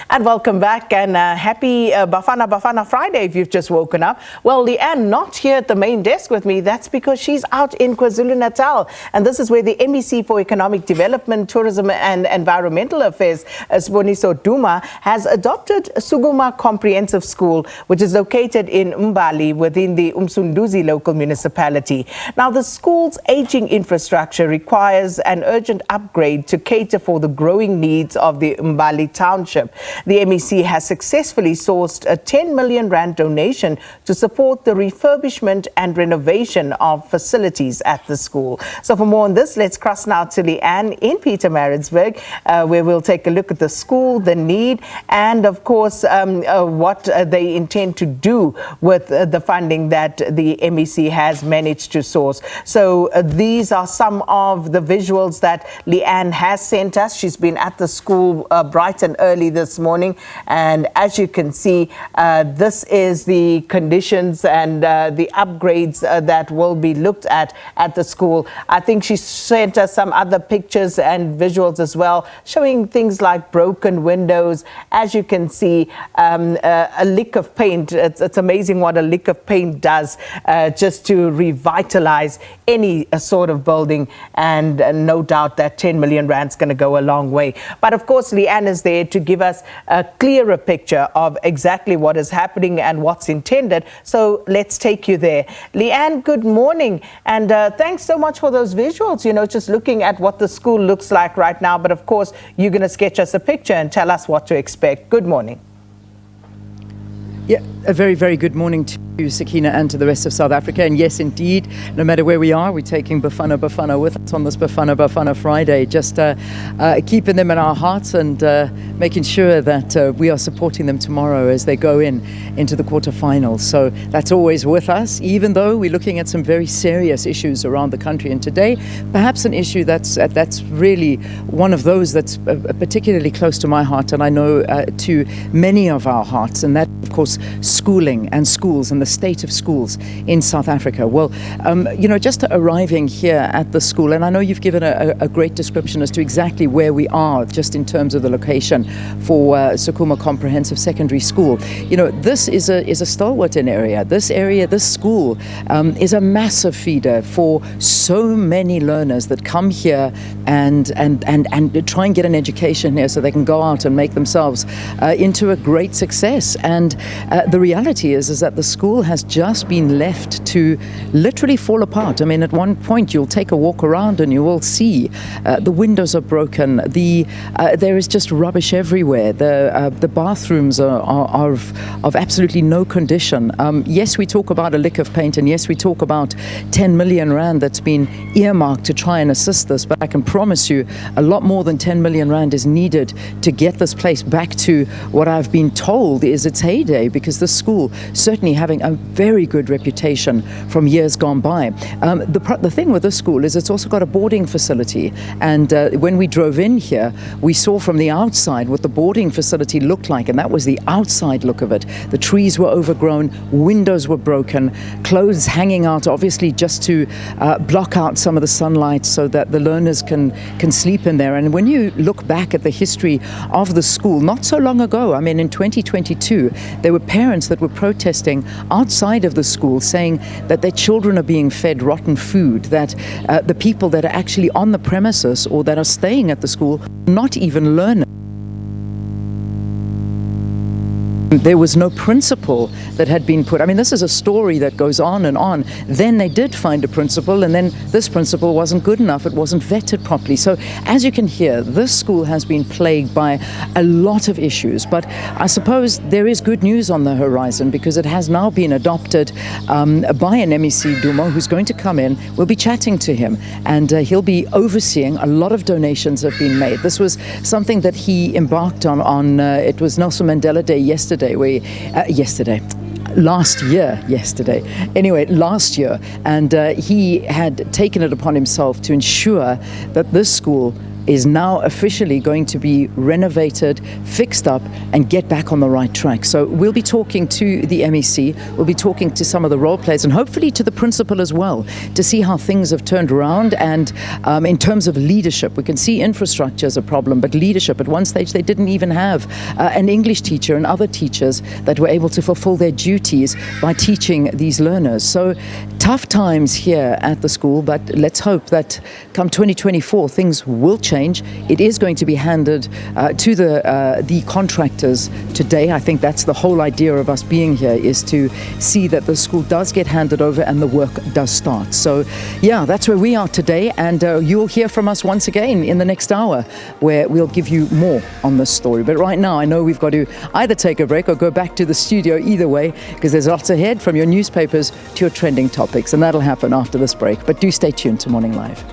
And welcome back, and happy Bafana Friday if you've just woken up. Well, Leanne not here at the main desk with me. That's because she's out in KwaZulu-Natal. And this is where the MEC for Economic Development, Tourism and Environmental Affairs, Siboniso Duma, has adopted Sukuma Comprehensive School, which is located in Mbali within the uMsunduzi Local Municipality. Now, the school's aging infrastructure requires an urgent upgrade to cater for the growing needs of the Mbali Township. The MEC has successfully sourced a 10 million rand donation to support the refurbishment and renovation of facilities at the school. So for more on this, let's cross now to Leanne in Pietermaritzburg, where we'll take a look at the school, the need, and of course, what they intend to do with the funding that the MEC has managed to source. So these are some of the visuals that Leanne has sent us. She's been at the school bright and early this morning, and as you can see, this is the conditions and the upgrades that will be looked at the school. I think she sent us some other pictures and visuals as well, showing things like broken windows. As you can see, a lick of paint. It's amazing what a lick of paint does just to revitalize any sort of building, and no doubt that 10 million rand's going to go a long way. But of course, Leanne is there to give us a clearer picture of exactly what is happening and what's intended. So let's take you there. Leanne, good morning, and thanks so much for those visuals, you know, just looking at what the school looks like right now. But of course, you're going to sketch us a picture and tell us what to expect. Good morning. Yeah, a very, very good morning to you, Sakina, and to the rest of South Africa. And yes, indeed, no matter where we are, we're taking Bafana with us on this Bafana Friday, just keeping them in our hearts and making sure that we are supporting them tomorrow as they go into the quarterfinals. So that's always with us, even though we're looking at some very serious issues around the country. And today, perhaps an issue that's really one of those that's particularly close to my heart, and I know to many of our hearts, and that, of course, schooling and schools and the state of schools in South Africa. Well, you know, just arriving here at the school, and I know you've given a great description as to exactly where we are, just in terms of the location for Sukuma Comprehensive Secondary School. You know, this is a stalwart area. This school is a massive feeder for so many learners that come here and try and get an education here so they can go out and make themselves into a great success. And the reality is that the school has just been left to literally fall apart. I mean, at one point you'll take a walk around and you will see the windows are broken. There is just rubbish everywhere. The bathrooms are of absolutely no condition. Yes, we talk about a lick of paint, and yes, we talk about 10 million rand that's been earmarked to try and assist this, but I can promise you a lot more than 10 million rand is needed to get this place back to what I've been told is its heyday, because the school certainly having a very good reputation from years gone by. The thing with this school is it's also got a boarding facility, and when we drove in here, we saw from the outside what the boarding facility looked like, and that was the outside look of it. The trees were overgrown, windows were broken, clothes hanging out, obviously just to block out some of the sunlight so that the learners can sleep in there. And when you look back at the history of the school, not so long ago, I mean, in 2022, there were parents that were protesting outside of the school saying that their children are being fed rotten food, that the people that are actually on the premises or that are staying at the school not even learn. There was no principal that had been put. I mean, this is a story that goes on and on. Then they did find a principal, and then this principal wasn't good enough. It wasn't vetted properly. So as you can hear, this school has been plagued by a lot of issues. But I suppose there is good news on the horizon, because it has now been adopted by an MEC Duma who's going to come in. We'll be chatting to him, and he'll be overseeing a lot of donations that have been made. This was something that he embarked on it was Nelson Mandela Day yesterday. Last year, and he had taken it upon himself to ensure that this school is now officially going to be renovated, fixed up, and get back on the right track. So we'll be talking to the MEC, we'll be talking to some of the role players, and hopefully to the principal as well, to see how things have turned around. And in terms of leadership, we can see infrastructure is a problem, but leadership, at one stage they didn't even have an English teacher and other teachers that were able to fulfill their duties by teaching these learners. So tough times here at the school, but let's hope that come 2024 things will change. It is going to be handed to the contractors today. I think that's the whole idea of us being here, is to see that the school does get handed over and the work does start. So yeah, that's where we are today, and you'll hear from us once again in the next hour, where we'll give you more on this story. But right now I know we've got to either take a break or go back to the studio, either way, because there's lots ahead, from your newspapers to your trending topics, and that'll happen after this break. But do stay tuned to Morning Live.